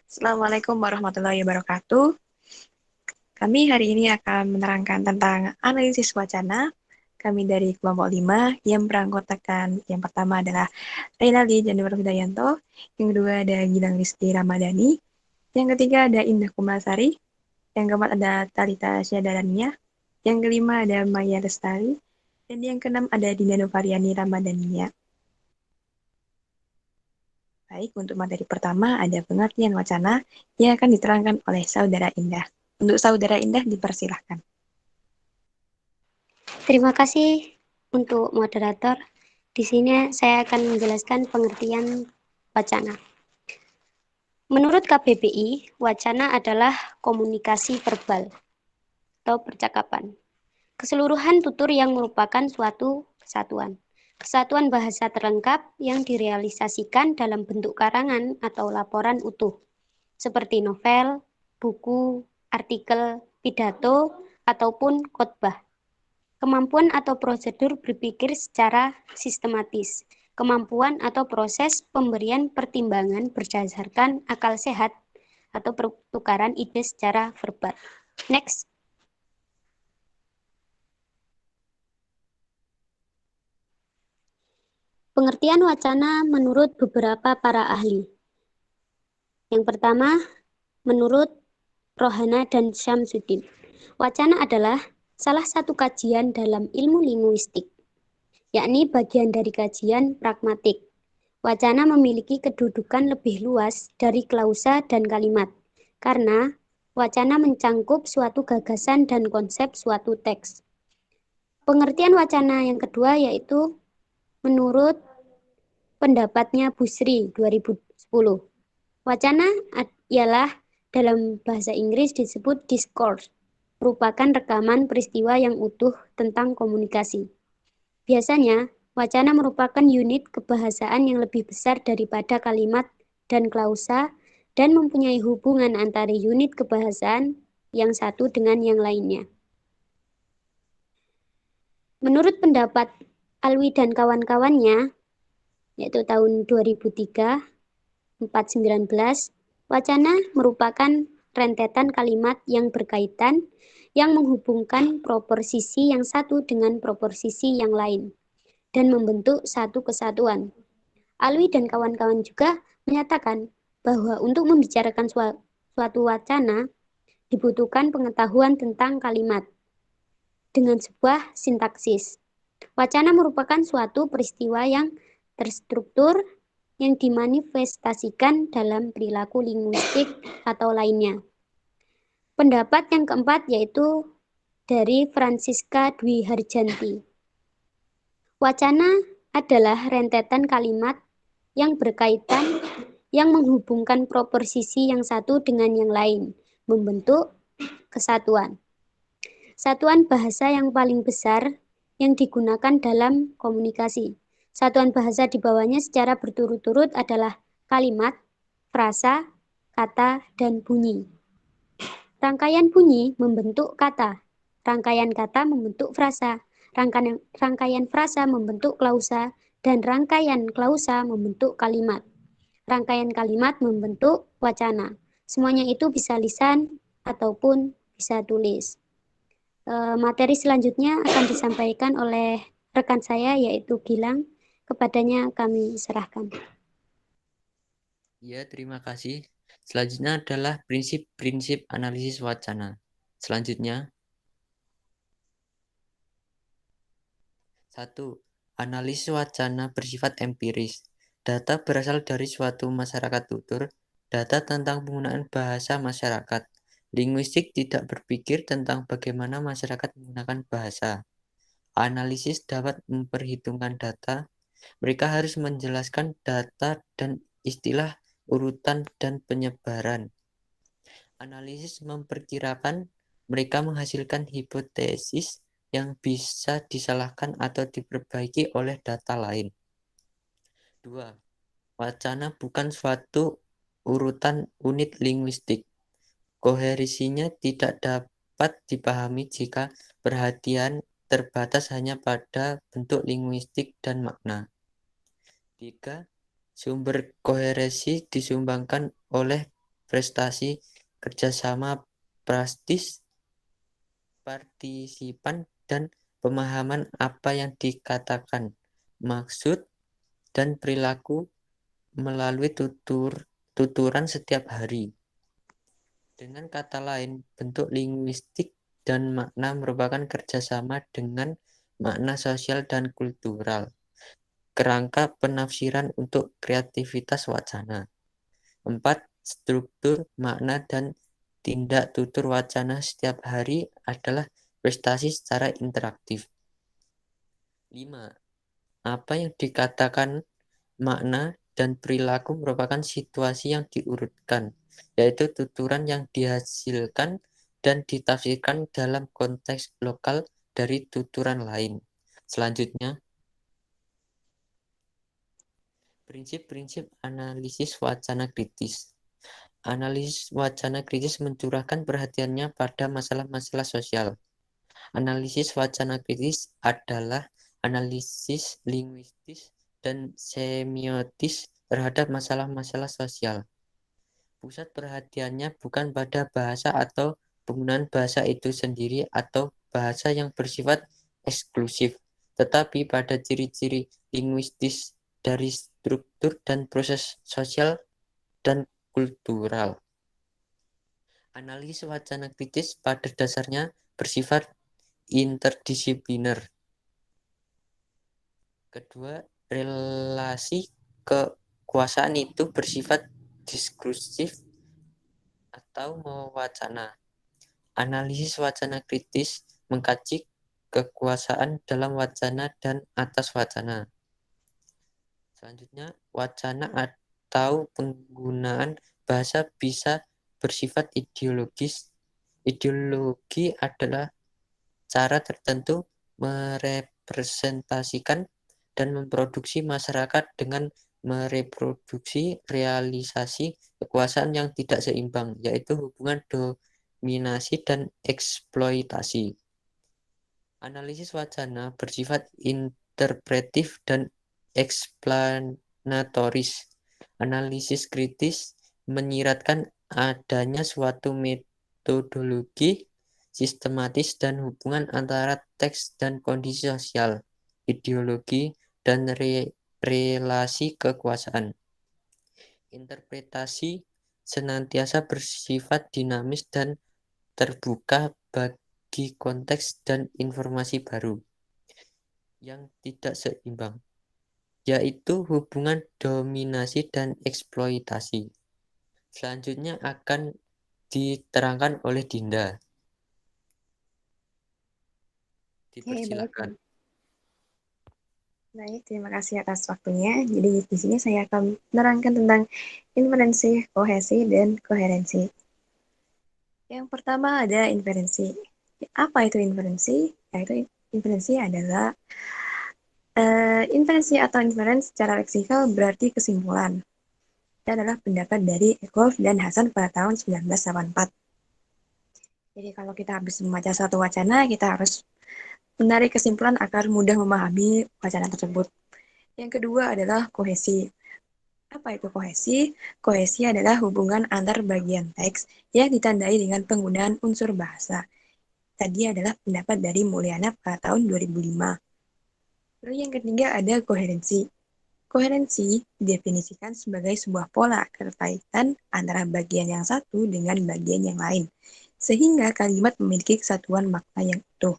Assalamualaikum warahmatullahi wabarakatuh. Kami hari ini akan menerangkan tentang analisis wacana. Kami dari kelompok 5 yang beranggotakan yang pertama adalah Reynaldi Januar Hudayanto, yang kedua ada Gilang Rizky Ramadhani, yang ketiga ada Indah Kumalasari, yang keempat ada Talita Syahdarania, yang kelima ada Maya Lestari, dan yang keenam ada Dinda Novariani Ramadhania. Baik, untuk materi pertama ada pengertian wacana yang akan diterangkan oleh Saudara Indah. Untuk Saudara Indah dipersilahkan. Terima kasih untuk moderator. Di sini saya akan menjelaskan pengertian wacana. Menurut KBBI, wacana adalah komunikasi verbal atau percakapan. Keseluruhan tutur yang merupakan suatu kesatuan. Kesatuan bahasa terlengkap yang direalisasikan dalam bentuk karangan atau laporan utuh, seperti novel, buku, artikel, pidato, ataupun khotbah. Kemampuan atau prosedur berpikir secara sistematis. Kemampuan atau proses pemberian pertimbangan berdasarkan akal sehat atau pertukaran ide secara verbal. Next. Pengertian wacana menurut beberapa para ahli. Yang pertama, menurut Rohana dan Syamsuddin, wacana adalah salah satu kajian dalam ilmu linguistik, yakni bagian dari kajian pragmatik. Wacana memiliki kedudukan lebih luas dari klausa dan kalimat, karena wacana mencangkup suatu gagasan dan konsep suatu teks. Pengertian wacana yang kedua yaitu menurut pendapatnya Busri 2010. Wacana ialah dalam bahasa Inggris disebut discourse, merupakan rekaman peristiwa yang utuh tentang komunikasi. Biasanya, wacana merupakan unit kebahasaan yang lebih besar daripada kalimat dan klausa dan mempunyai hubungan antara unit kebahasaan yang satu dengan yang lainnya. Menurut pendapat Alwi dan kawan-kawannya, yaitu tahun 2003, 419, wacana merupakan rentetan kalimat yang berkaitan yang menghubungkan proposisi yang satu dengan proposisi yang lain dan membentuk satu kesatuan. Alwi dan kawan-kawan juga menyatakan bahwa untuk membicarakan suatu wacana dibutuhkan pengetahuan tentang kalimat dengan sebuah sintaksis. Wacana merupakan suatu peristiwa yang terstruktur yang dimanifestasikan dalam perilaku linguistik atau lainnya. Pendapat yang keempat yaitu dari Francisca Dwi Harjanti. Wacana adalah rentetan kalimat yang berkaitan yang menghubungkan proposisi yang satu dengan yang lain, membentuk kesatuan. Satuan bahasa yang paling besar yang digunakan dalam komunikasi. Satuan bahasa di bawahnya secara berturut-turut adalah kalimat, frasa, kata, dan bunyi. Rangkaian bunyi membentuk kata. Rangkaian kata membentuk frasa. Rangkaian frasa membentuk klausa. Dan rangkaian klausa membentuk kalimat. Rangkaian kalimat membentuk wacana. Semuanya itu bisa lisan ataupun bisa tulis. Materi selanjutnya akan disampaikan oleh rekan saya yaitu Gilang. Kepadanya kami serahkan. Ya, terima kasih. Selanjutnya adalah prinsip-prinsip analisis wacana. Selanjutnya, 1. Analisis wacana bersifat empiris. Data berasal dari suatu masyarakat tutur, data tentang penggunaan bahasa masyarakat. Linguistik tidak berpikir tentang bagaimana masyarakat menggunakan bahasa. Analisis dapat memperhitungkan data. Mereka harus menjelaskan data dan istilah urutan dan penyebaran. Analisis memperkirakan, mereka menghasilkan hipotesis yang bisa disalahkan atau diperbaiki oleh data lain. 2. Wacana bukan suatu urutan unit linguistik. Koherisinya tidak dapat dipahami jika perhatian terbatas hanya pada bentuk linguistik dan makna. 3. Sumber koherisi disumbangkan oleh prestasi, kerjasama praktis, partisipan, dan pemahaman apa yang dikatakan, maksud, dan perilaku melalui tuturan setiap hari. Dengan kata lain, bentuk linguistik dan makna merupakan kerjasama dengan makna sosial dan kultural, kerangka penafsiran untuk kreativitas wacana. 4. Struktur, makna, dan tindak tutur wacana setiap hari adalah prestasi secara interaktif. 5. Apa yang dikatakan makna dan perilaku merupakan situasi yang diurutkan, yaitu tuturan yang dihasilkan dan ditafsirkan dalam konteks lokal dari tuturan lain. Selanjutnya, prinsip-prinsip analisis wacana kritis. Analisis wacana kritis mencurahkan perhatiannya pada masalah-masalah sosial. Analisis wacana kritis adalah analisis linguistis dan semiotis terhadap masalah-masalah sosial. Pusat perhatiannya bukan pada bahasa atau penggunaan bahasa itu sendiri atau bahasa yang bersifat eksklusif, tetapi pada ciri-ciri linguistis dari struktur dan proses sosial dan kultural. Analisis wacana kritis pada dasarnya bersifat interdisipliner. Kedua, relasi kekuasaan itu bersifat diskursif atau mewacana. Analisis wacana kritis mengkaji kekuasaan dalam wacana dan atas wacana. Selanjutnya, wacana atau penggunaan bahasa bisa bersifat ideologis. Ideologi adalah cara tertentu merepresentasikan dan memproduksi masyarakat dengan mereproduksi realisasi kekuasaan yang tidak seimbang, yaitu hubungan dominasi dan eksploitasi. Analisis wacana bersifat interpretif dan eksplanatoris. Analisis kritis menyiratkan adanya suatu metodologi sistematis dan hubungan antara teks dan kondisi sosial, ideologi, dan relasi kekuasaan. Interpretasi senantiasa bersifat dinamis dan terbuka bagi konteks dan informasi baru yang tidak seimbang, yaitu hubungan dominasi dan eksploitasi. Selanjutnya akan diterangkan oleh Dinda. Dipersilakan. Baik, terima kasih atas waktunya. Jadi di sini saya akan menerangkan tentang inferensi, kohesi, dan koherensi. Yang pertama ada inferensi. Apa itu inferensi? Yaitu inferensi adalah inferensi atau inference secara leksikal berarti kesimpulan. Itu adalah pendapat dari Eckhoff dan Hasan pada tahun 1984. Jadi kalau kita habis membaca satu wacana, kita harus menarik kesimpulan agar mudah memahami wacana tersebut. Yang kedua adalah kohesi. Apa itu kohesi? Kohesi adalah hubungan antar bagian teks yang ditandai dengan penggunaan unsur bahasa. Tadi adalah pendapat dari Mulyana pada tahun 2005. Lalu yang ketiga ada koherensi. Koherensi didefinisikan sebagai sebuah pola keterkaitan antara bagian yang satu dengan bagian yang lain, sehingga kalimat memiliki kesatuan makna yang utuh.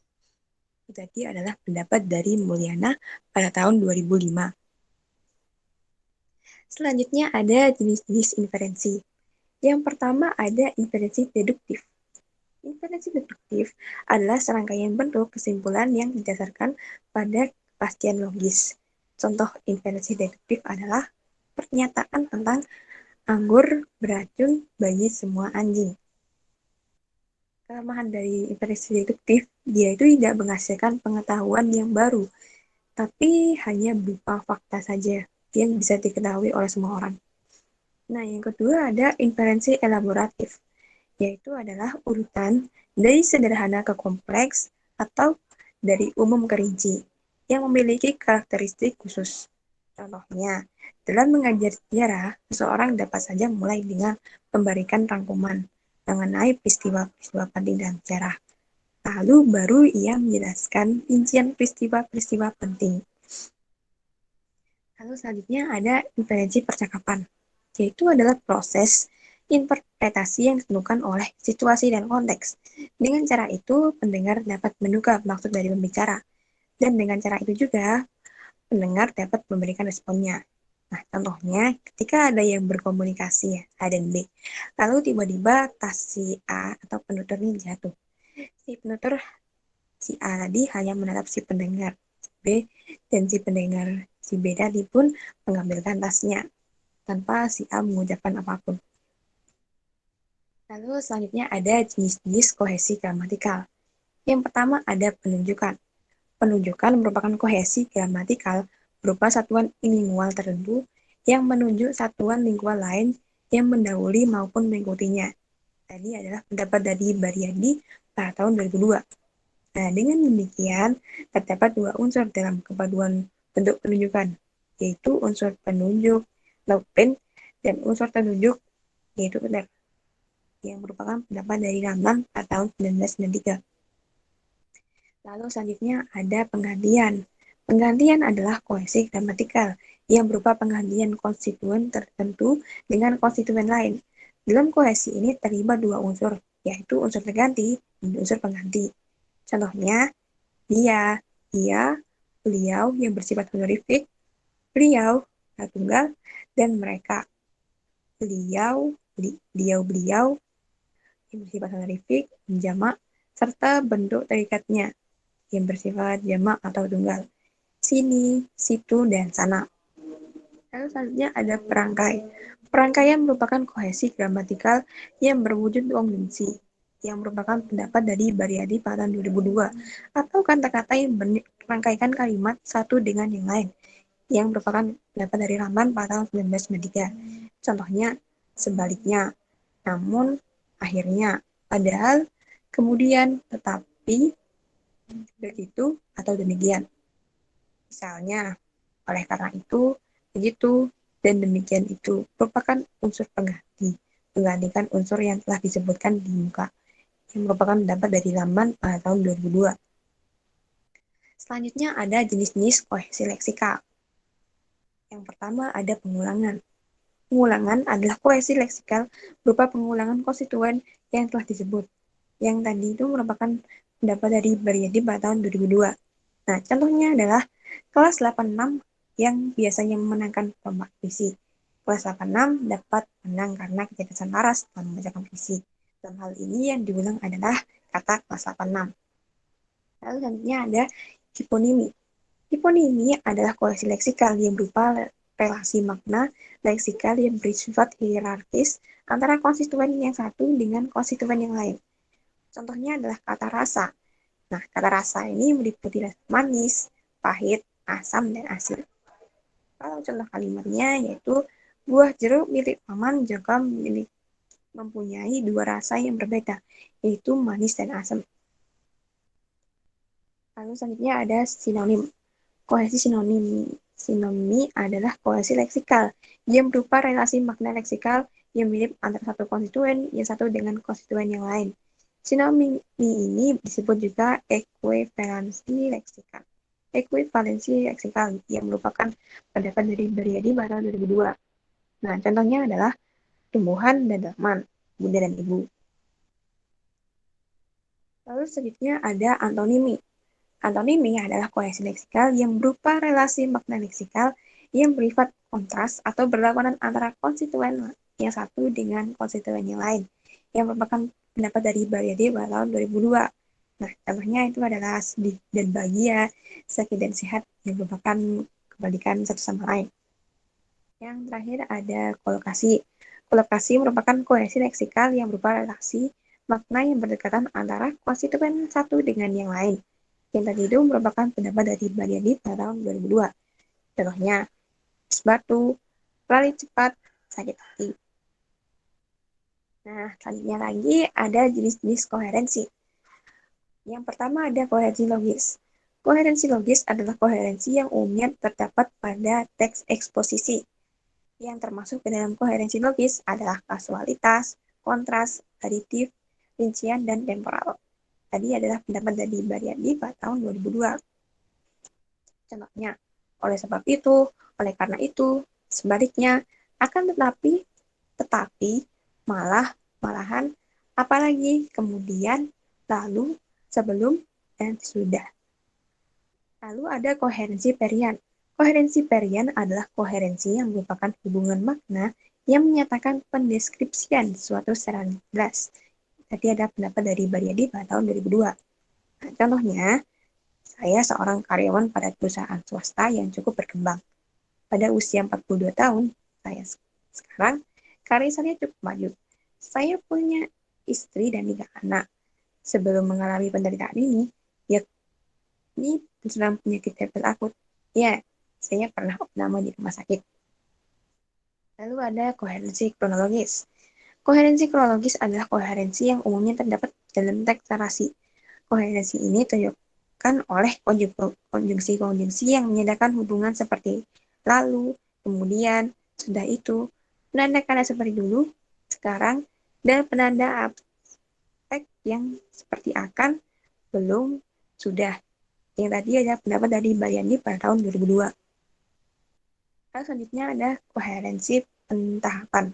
Tadi adalah pendapat dari Mulyana pada tahun 2005. Selanjutnya ada jenis-jenis inferensi. Yang pertama ada inferensi deduktif. Inferensi deduktif adalah serangkaian bentuk kesimpulan yang didasarkan pada kepastian logis. Contoh inferensi deduktif adalah pernyataan tentang anggur beracun bagi semua anjing. Kelemahan dari inferensi deduktif, dia itu tidak menghasilkan pengetahuan yang baru, tapi hanya berupa fakta saja yang bisa diketahui oleh semua orang. Nah, yang kedua ada inferensi elaboratif, yaitu adalah urutan dari sederhana ke kompleks atau dari umum ke rinci, yang memiliki karakteristik khusus. Contohnya, dalam mengajar sejarah, seseorang dapat saja mulai dengan memberikan rangkuman mengenai peristiwa-peristiwa penting dalam sejarah. Lalu baru ia menjelaskan rincian peristiwa-peristiwa penting. Lalu selanjutnya ada inferensi percakapan, yaitu adalah proses interpretasi yang ditentukan oleh situasi dan konteks. Dengan cara itu, pendengar dapat menduga maksud dari pembicara. Dan dengan cara itu juga, pendengar dapat memberikan responnya. Nah, contohnya ketika ada yang berkomunikasi ya, A dan B, lalu tiba-tiba tas si A atau penutur ini jatuh. Si penutur si A tadi hanya menatap si pendengar B, dan si pendengar si B tadi pun mengambilkan tasnya tanpa si A mengucapkan apapun. Lalu selanjutnya ada jenis-jenis kohesi gramatikal. Yang pertama ada penunjukan. Penunjukan merupakan kohesi gramatikal berupa satuan lingual tertentu yang menunjuk satuan lingual lain yang mendahului maupun mengikutinya. Tadi adalah pendapat dari Baryadi pada tahun 2002. Nah, dengan demikian, terdapat dua unsur dalam kepaduan bentuk penunjukan, yaitu unsur penunjuk, lauten, dan unsur penunjuk, yaitu benar, yang merupakan pendapat dari Ramlan pada tahun 1993. Lalu selanjutnya ada penggantian. Penggantian adalah kohesi gramatikal yang berupa penggantian konstituen tertentu dengan konstituen lain. Dalam kohesi ini terlibat dua unsur, yaitu unsur terganti dan unsur pengganti. Contohnya, dia, ia, beliau yang bersifat honorifik, beliau, tunggal, dan mereka. Beliau yang bersifat honorifik, jamak, serta bentuk terikatnya yang bersifat jamak atau tunggal. Sini, situ, dan sana. Lalu selanjutnya ada perangkai. Perangkaian merupakan kohesi gramatikal yang berwujud kongruensi, yang merupakan pendapat dari Baryadi pada tahun 2002, atau kata-kata yang merangkaikan kalimat satu dengan yang lain, yang merupakan pendapat dari Rahman pada tahun 1993. Contohnya, sebaliknya, namun, akhirnya, padahal, kemudian, tetapi, begitu, atau demikian. Misalnya, oleh karena itu, begitu, dan demikian itu merupakan unsur pengganti, menggantikan unsur yang telah disebutkan di muka, yang merupakan pendapat dari Laman pada tahun 2002. Selanjutnya ada jenis-jenis kohesi leksikal. Yang pertama ada pengulangan. Pengulangan adalah kohesi leksikal berupa pengulangan konstituen yang telah disebut. Yang tadi itu merupakan pendapat dari Baryadi pada tahun 2002. Nah, contohnya adalah kelas 86 yang biasanya memenangkan lomba puisi. Kelas 86 dapat menang karena kecerdasan waras dalam membacakan puisi. Dalam hal ini yang diulang adalah kata kelas 86. Lalu selanjutnya ada hiponimi. Hiponimi adalah kohesi leksikal yang berupa relasi makna leksikal yang bersifat hierarkis antara konstituen yang satu dengan konstituen yang lain. Contohnya adalah kata rasa. Nah, kata rasa ini meliputi rasa manis, pahit, asam, dan asin. Kalau contoh kalimatnya yaitu buah jeruk milik paman juga mempunyai dua rasa yang berbeda, yaitu manis dan asam. Lalu selanjutnya ada sinonim. Kohesi sinonim adalah kohesi leksikal yang berupa relasi makna leksikal yang mirip antara satu konstituen yang satu dengan konstituen yang lain. Sinonim ini disebut juga ekuivalensi leksikal. Ekuivalensi leksikal yang merupakan pendapat dari Baryadi pada 2002. Nah, contohnya adalah tumbuhan dan tanaman, bunda dan ibu. Lalu selanjutnya ada antonimi. Antonimi adalah kohesi leksikal yang berupa relasi makna leksikal yang bersifat kontras atau berlawanan antara konstituen yang satu dengan konstituen yang lain, yang merupakan pendapat dari Baryadi pada tahun 2002. Nah, contohnya itu adalah sedih dan bahagia, sakit dan sehat, yang merupakan kebalikan satu sama lain. Yang terakhir ada kolokasi. Kolokasi merupakan kohesi leksikal yang berupa relasi makna yang berdekatan antara konstituen satu dengan yang lain. Yang tadi itu merupakan pendapat dari Baryadi pada tahun 2002. Contohnya, batu, lari cepat, sakit hati. Nah, selanjutnya lagi ada jenis-jenis koherensi. Yang pertama ada koherensi logis. Koherensi logis adalah koherensi yang umumnya terdapat pada teks eksposisi. Yang termasuk ke dalam koherensi logis adalah kasualitas, kontras, aditif, rincian, dan temporal. Tadi adalah pendapat dari Baryadi pada tahun 2002. Contohnya, oleh karena itu, sebaliknya, akan tetapi, malahan, apalagi, kemudian, lalu, sebelum, dan sudah. Lalu ada koherensi perian. Koherensi perian adalah koherensi yang merupakan hubungan makna yang menyatakan pendeskripsian suatu secara jelas. Tadi ada pendapat dari Baryadi pada tahun 2002. Nah, contohnya, saya seorang karyawan pada perusahaan swasta yang cukup berkembang. Pada usia 42 tahun, saya sekarang karir saya cukup maju. Saya punya istri dan 3 anak. Sebelum mengalami penderitaan ini, yakni terserang penyakit tipes akut, ya, saya pernah opname di rumah sakit. Lalu ada koherensi kronologis. Koherensi kronologis adalah koherensi yang umumnya terdapat dalam teks narasi. Koherensi ini tunjukkan oleh konjungsi-konjungsi yang menyediakan hubungan seperti lalu, kemudian, sudah itu, penanda kata seperti dulu, sekarang, dan penanda abstrak yang seperti akan, belum, sudah. Yang tadi ada pendapat dari Baryadi pada tahun 2002. Lalu selanjutnya ada koherensi pentahapan.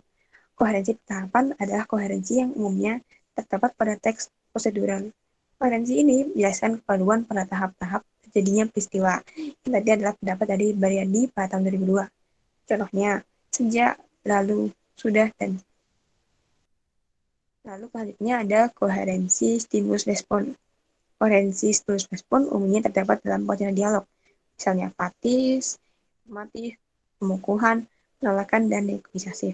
Koherensi pentahapan adalah koherensi yang umumnya terdapat pada teks prosedural. Koherensi ini menjelaskan keperluan pada tahap-tahap terjadinya peristiwa. Yang tadi adalah pendapat dari Baryadi pada tahun 2002. Contohnya, sejak, lalu, sudah, dan lalu selanjutnya ada koherensi stimulus-respon. Koherensi stimulus-respon umumnya terdapat dalam wacana dialog, misalnya patis, informatif, pemukuhan, penolakan, dan negosiasi.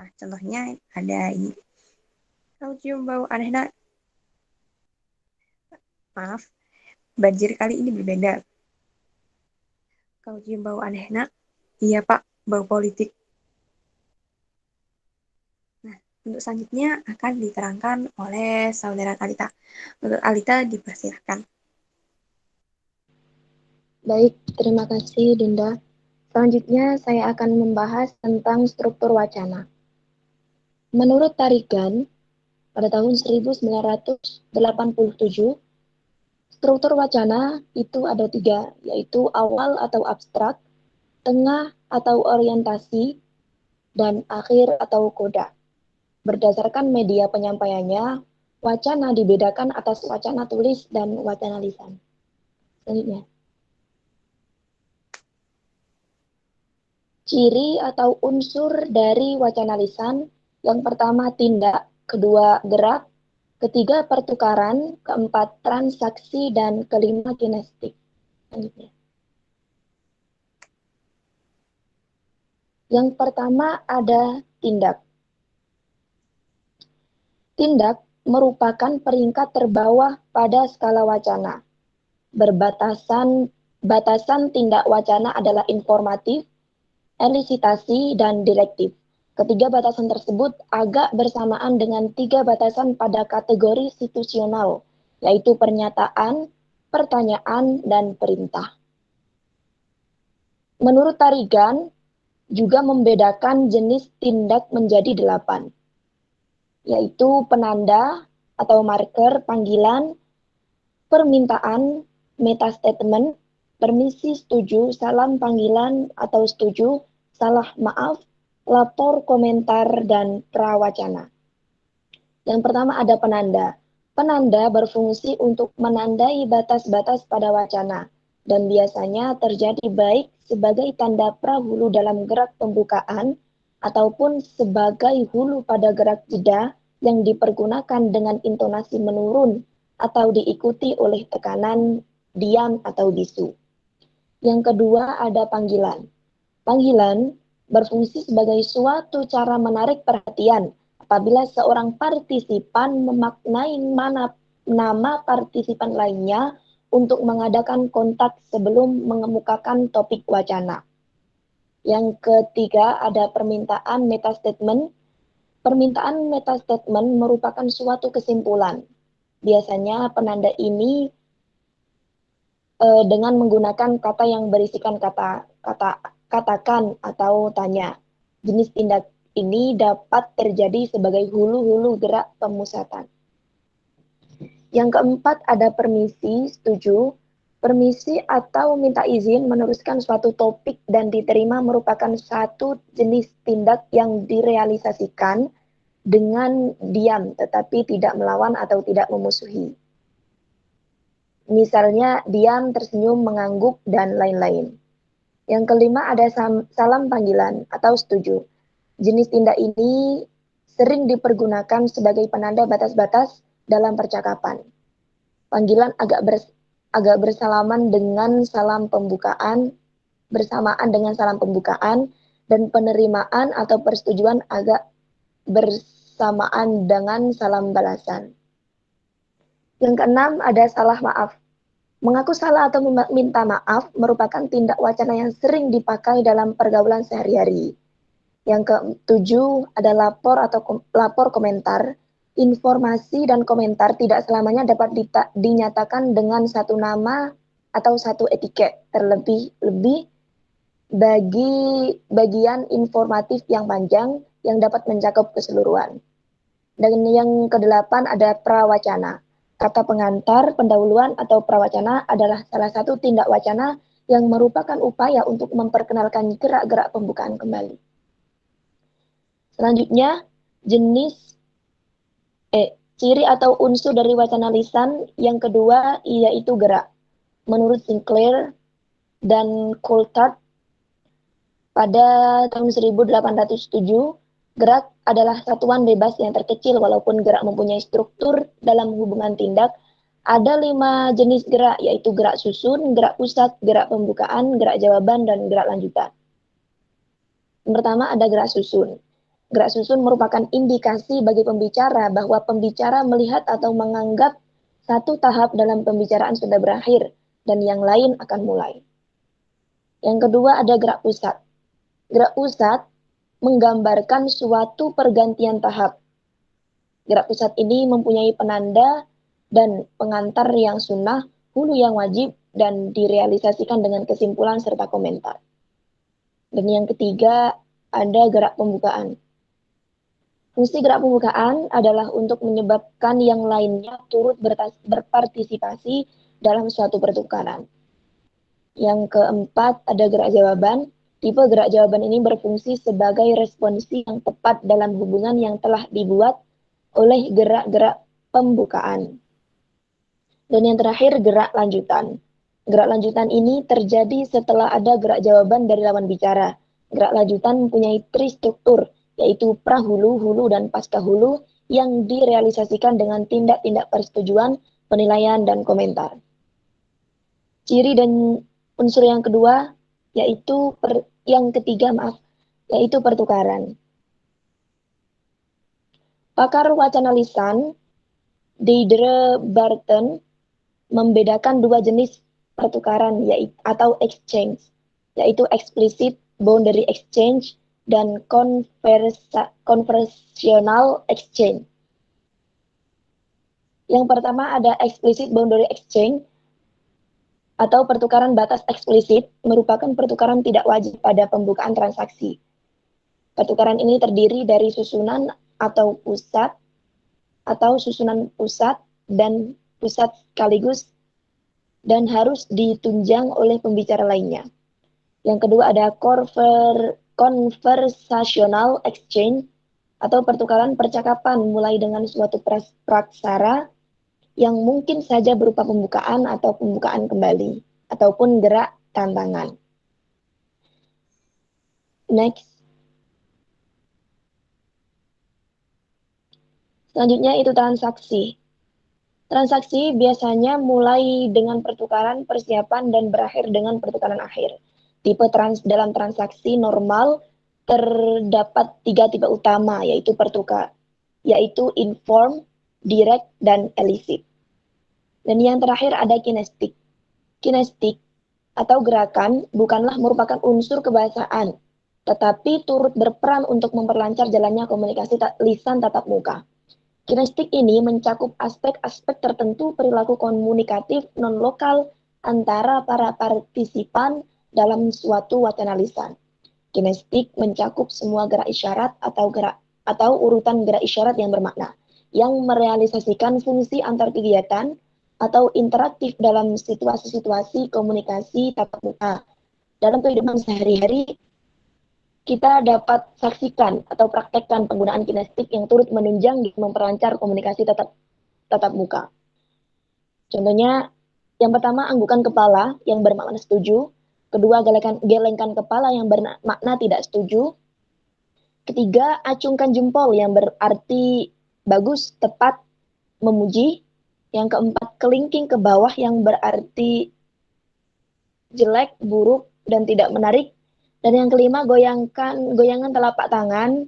Nah, contohnya ada ini. Kau cium bau aneh nak? Maaf, banjir kali ini berbeda. Kau cium bau aneh nak? Iya pak, bau politik. Nah, untuk selanjutnya akan diterangkan oleh saudara Alita. Untuk Alita dipersilakan. Baik, terima kasih Dinda. Selanjutnya saya akan membahas tentang struktur wacana. Menurut Tarigan, pada tahun 1987, struktur wacana itu ada 3, yaitu awal atau abstrak, tengah atau orientasi, dan akhir atau koda. Berdasarkan media penyampaiannya, wacana dibedakan atas wacana tulis dan wacana lisan. Selanjutnya. Ciri atau unsur dari wacana lisan, yang pertama tindak, kedua gerak, ketiga pertukaran, keempat transaksi, dan kelima kinestik. Selanjutnya. Yang pertama ada tindak. Tindak merupakan peringkat terbawah pada skala wacana. Batasan tindak wacana adalah informatif, elisitasi, dan direktif. Ketiga batasan tersebut agak bersamaan dengan 3 batasan pada kategori situasional, yaitu pernyataan, pertanyaan, dan perintah. Menurut Tarigan, juga membedakan jenis tindak menjadi 8, yaitu penanda atau marker panggilan, permintaan, metastatement, permisi setuju, salam panggilan atau setuju, salah maaf, lapor komentar, dan prawacana. Yang pertama ada penanda. Penanda berfungsi untuk menandai batas-batas pada wacana dan biasanya terjadi baik sebagai tanda prahulu dalam gerak pembukaan ataupun sebagai hulu pada gerak jeda yang dipergunakan dengan intonasi menurun atau diikuti oleh tekanan, diam, atau bisu. Yang kedua ada panggilan. Panggilan berfungsi sebagai suatu cara menarik perhatian apabila seorang partisipan memaknai nama partisipan lainnya untuk mengadakan kontak sebelum mengemukakan topik wacana. Yang ketiga ada permintaan metastatement. Permintaan metastatement merupakan suatu kesimpulan. Biasanya penanda ini dengan menggunakan kata yang berisikan katakan atau tanya. Jenis tindak ini dapat terjadi sebagai hulu-hulu gerak pemusatan. Yang keempat ada permisi, setuju. Permisi atau minta izin meneruskan suatu topik dan diterima merupakan satu jenis tindak yang direalisasikan dengan diam tetapi tidak melawan atau tidak memusuhi. Misalnya diam, tersenyum, mengangguk, dan lain-lain. Yang kelima ada salam panggilan atau setuju. Jenis tindak ini sering dipergunakan sebagai penanda batas-batas dalam percakapan. Panggilan agak bersalaman dengan salam pembukaan, bersamaan dengan salam pembukaan, dan penerimaan atau persetujuan agak bersamaan dengan salam balasan. Yang keenam ada salah maaf. Mengaku salah atau minta maaf merupakan tindak wacana yang sering dipakai dalam pergaulan sehari-hari. Yang ketujuh ada lapor komentar. Informasi dan komentar tidak selamanya dapat dinyatakan dengan satu nama atau satu etiket, terlebih bagi bagian informatif yang panjang yang dapat mencakup keseluruhan. Dan yang kedelapan ada prawacana. Kata pengantar, pendahuluan, atau prawacana adalah salah satu tindak wacana yang merupakan upaya untuk memperkenalkan gerak-gerak pembukaan kembali. Selanjutnya, ciri atau unsur dari wacana lisan yang kedua yaitu gerak. Menurut Sinclair dan Coulthard pada tahun 1807, gerak adalah satuan bebas yang terkecil walaupun gerak mempunyai struktur dalam hubungan tindak. Ada 5 jenis gerak yaitu gerak susun, gerak pusat, gerak pembukaan, gerak jawaban, dan gerak lanjutan. Yang pertama ada gerak susun. Gerak susun merupakan indikasi bagi pembicara bahwa pembicara melihat atau menganggap satu tahap dalam pembicaraan sudah berakhir dan yang lain akan mulai. Yang kedua ada gerak pusat. Gerak pusat menggambarkan suatu pergantian tahap. Gerak pusat ini mempunyai penanda dan pengantar yang sunnah, hulu yang wajib, dan direalisasikan dengan kesimpulan serta komentar. Dan yang ketiga ada gerak pembukaan. Fungsi gerak pembukaan adalah untuk menyebabkan yang lainnya turut berpartisipasi dalam suatu pertukaran. Yang keempat ada gerak jawaban. Tipe gerak jawaban ini berfungsi sebagai responsi yang tepat dalam hubungan yang telah dibuat oleh gerak-gerak pembukaan. Dan yang terakhir gerak lanjutan. Gerak lanjutan ini terjadi setelah ada gerak jawaban dari lawan bicara. Gerak lanjutan mempunyai tristruktur, yaitu prahulu, hulu, dan pascahulu yang direalisasikan dengan tindak-tindak persetujuan, penilaian, dan komentar. Ciri dan unsur yang kedua, yaitu yaitu pertukaran. Pakar wacana lisan, Deidre Barton, membedakan 2 jenis pertukaran atau exchange, yaitu explicit boundary exchange dan conversational exchange. Yang pertama ada explicit boundary exchange atau pertukaran batas eksplisit, merupakan pertukaran tidak wajib pada pembukaan transaksi. Pertukaran ini terdiri dari susunan atau pusat atau susunan pusat dan pusat sekaligus dan harus ditunjang oleh pembicara lainnya. Yang kedua ada conversational exchange atau pertukaran percakapan mulai dengan suatu praksara yang mungkin saja berupa pembukaan atau pembukaan kembali ataupun gerak tantangan. Next. Selanjutnya itu transaksi. Transaksi biasanya mulai dengan pertukaran, persiapan, dan berakhir dengan pertukaran akhir. Dalam transaksi normal terdapat 3 tipe utama, yaitu inform, direct, dan elicit. Dan yang terakhir ada kinestik. Kinestik atau gerakan bukanlah merupakan unsur kebahasaan, tetapi turut berperan untuk memperlancar jalannya komunikasi lisan tatap muka. Kinestik ini mencakup aspek-aspek tertentu perilaku komunikatif non-lokal antara para partisipan dalam suatu wacana lisan. Kinestik mencakup semua gerak isyarat atau urutan gerak isyarat yang bermakna, yang merealisasikan fungsi antar kegiatan atau interaktif dalam situasi-situasi komunikasi tatap muka. Dalam kehidupan sehari-hari, kita dapat saksikan atau praktekkan penggunaan kinestik yang turut menunjang dan memperlancar komunikasi tatap muka. Contohnya, yang pertama, anggukan kepala yang bermakna setuju. Kedua, gelengkan kepala yang bermakna tidak setuju. Ketiga, acungkan jempol yang berarti bagus, tepat, memuji. Yang keempat, kelingking ke bawah yang berarti jelek, buruk, dan tidak menarik. Dan yang kelima, goyangan telapak tangan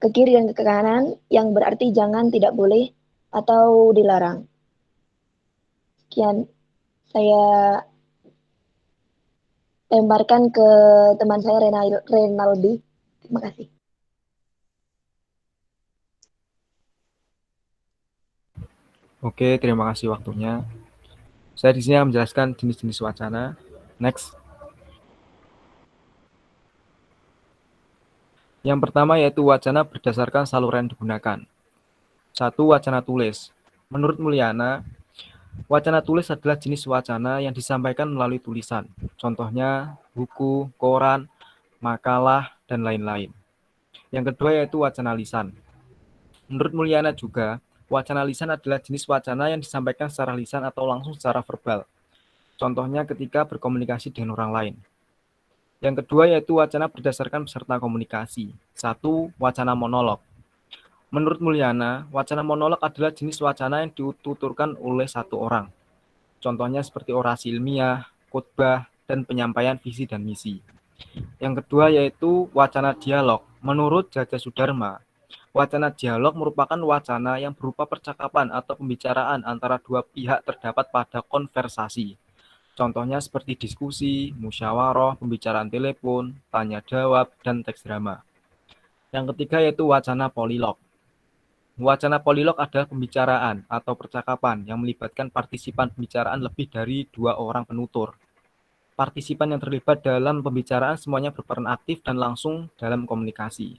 ke kiri dan ke kanan yang berarti jangan, tidak boleh, atau dilarang. Sekian saya lemparkan ke teman saya Renaldi. Terima kasih. Oke, terima kasih waktunya. Saya di sini akan menjelaskan jenis-jenis wacana. Next. Yang pertama yaitu wacana berdasarkan saluran yang digunakan. 1. Wacana tulis. Menurut Mulyana, wacana tulis adalah jenis wacana yang disampaikan melalui tulisan. Contohnya buku, koran, makalah, dan lain-lain. Yang kedua yaitu wacana lisan. Menurut Mulyana juga, wacana lisan adalah jenis wacana yang disampaikan secara lisan atau langsung secara verbal. Contohnya ketika berkomunikasi dengan orang lain. Yang kedua yaitu wacana berdasarkan peserta komunikasi. 1. Wacana monolog. Menurut Mulyana, wacana monolog adalah jenis wacana yang dituturkan oleh satu orang. Contohnya seperti orasi ilmiah, khotbah, dan penyampaian visi dan misi. Yang kedua yaitu wacana dialog. Menurut Jaja Sudarma, wacana dialog merupakan wacana yang berupa percakapan atau pembicaraan antara dua pihak terdapat pada konversasi. Contohnya seperti diskusi, musyawarah, pembicaraan telepon, tanya jawab, dan teks drama. Yang ketiga yaitu wacana polilog. Wacana polilog adalah pembicaraan atau percakapan yang melibatkan partisipan pembicaraan lebih dari 2 orang penutur. Partisipan yang terlibat dalam pembicaraan semuanya berperan aktif dan langsung dalam komunikasi.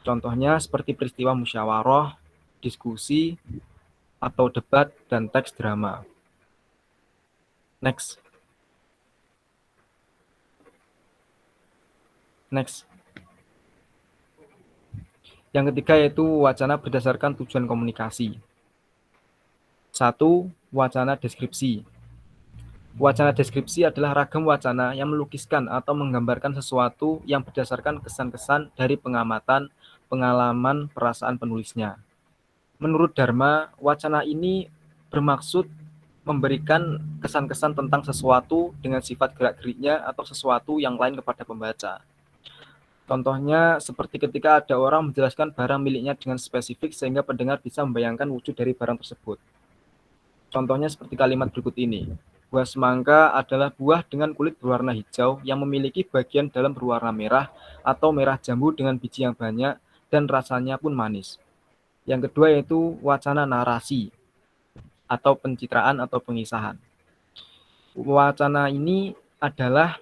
Contohnya seperti peristiwa musyawarah, diskusi, atau debat, dan teks drama. Next. Yang ketiga yaitu wacana berdasarkan tujuan komunikasi. 1. Wacana deskripsi. Wacana deskripsi adalah ragam wacana yang melukiskan atau menggambarkan sesuatu yang berdasarkan kesan-kesan dari pengamatan, pengalaman, perasaan penulisnya. Menurut Dharma, wacana ini bermaksud memberikan kesan-kesan tentang sesuatu dengan sifat gerak-geriknya atau sesuatu yang lain kepada pembaca. Contohnya seperti ketika ada orang menjelaskan barang miliknya dengan spesifik sehingga pendengar bisa membayangkan wujud dari barang tersebut. Contohnya seperti kalimat berikut ini. Buah semangka adalah buah dengan kulit berwarna hijau yang memiliki bagian dalam berwarna merah atau merah jambu dengan biji yang banyak dan rasanya pun manis. Yang kedua yaitu wacana narasi atau pencitraan atau pengisahan. Wacana ini adalah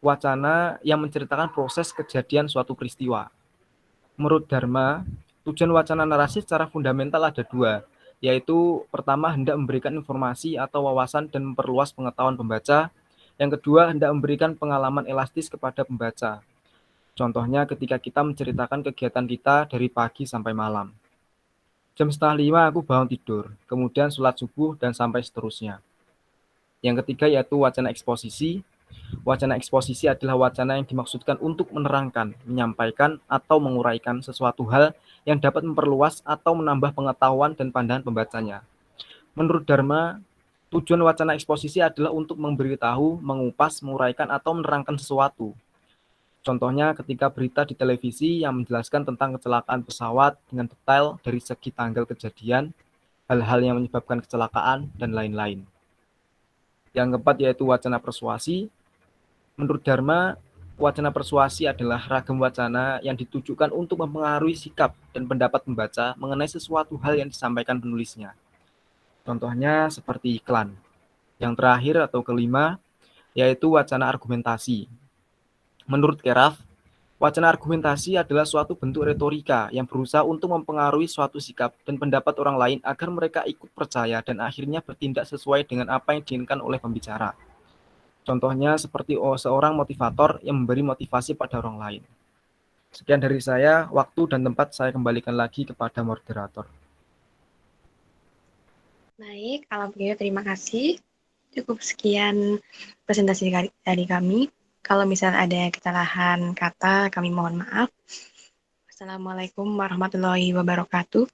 wacana yang menceritakan proses kejadian suatu peristiwa. Menurut Dharma, tujuan wacana narasi secara fundamental ada 2, yaitu pertama hendak memberikan informasi atau wawasan dan memperluas pengetahuan pembaca. Yang kedua hendak memberikan pengalaman elastis kepada pembaca. Contohnya ketika kita menceritakan kegiatan kita dari pagi sampai malam. Jam 4:30 aku bangun tidur, kemudian sholat subuh dan sampai seterusnya. Yang ketiga yaitu wacana eksposisi. Wacana eksposisi adalah wacana yang dimaksudkan untuk menerangkan, menyampaikan, atau menguraikan sesuatu hal yang dapat memperluas atau menambah pengetahuan dan pandangan pembacanya. Menurut Dharma, tujuan wacana eksposisi adalah untuk memberitahu, mengupas, menguraikan, atau menerangkan sesuatu. Contohnya ketika berita di televisi yang menjelaskan tentang kecelakaan pesawat dengan detail dari segi tanggal kejadian, hal-hal yang menyebabkan kecelakaan, dan lain-lain. Yang keempat yaitu wacana persuasi. Menurut Dharma, wacana persuasi adalah ragam wacana yang ditujukan untuk mempengaruhi sikap dan pendapat pembaca mengenai sesuatu hal yang disampaikan penulisnya. Contohnya seperti iklan. Yang terakhir atau kelima, yaitu wacana argumentasi. Menurut Keraf, wacana argumentasi adalah suatu bentuk retorika yang berusaha untuk mempengaruhi suatu sikap dan pendapat orang lain agar mereka ikut percaya dan akhirnya bertindak sesuai dengan apa yang diinginkan oleh pembicara. Contohnya seperti seorang motivator yang memberi motivasi pada orang lain. Sekian dari saya, waktu dan tempat saya kembalikan lagi kepada moderator. Baik, kalau begitu terima kasih. Cukup sekian presentasi dari kami. Kalau misalnya ada kesalahan kata, kami mohon maaf. Assalamualaikum warahmatullahi wabarakatuh.